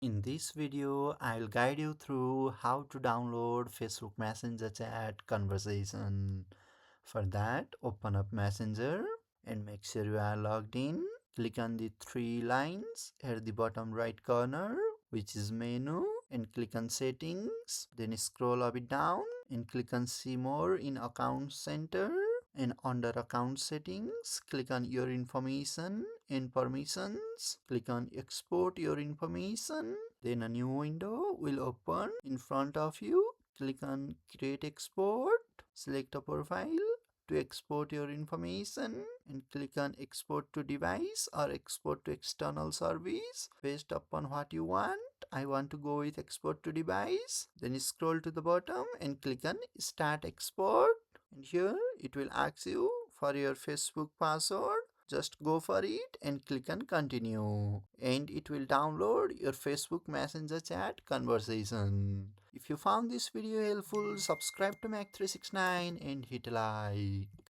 In this video, I'll guide you through how to download Facebook Messenger chat conversation. For that, open up Messenger and make sure you are logged in. Click on the three lines at the bottom right corner, which is menu, and click on settings. Then scroll a bit down and click on see more in account center. And under account settings, click on your information and permissions. Click on export your information. Then a new window will open in front of you. Click on create export. Select a profile to export your information and click on export to device or export to external service based upon what you want. I want to go with export to device. Then scroll to the bottom and click on start export. And here it will ask you for your Facebook password. Just go for it and click on continue, and it will download your Facebook Messenger chat conversation. If you found this video helpful, subscribe to Mac369 and hit like.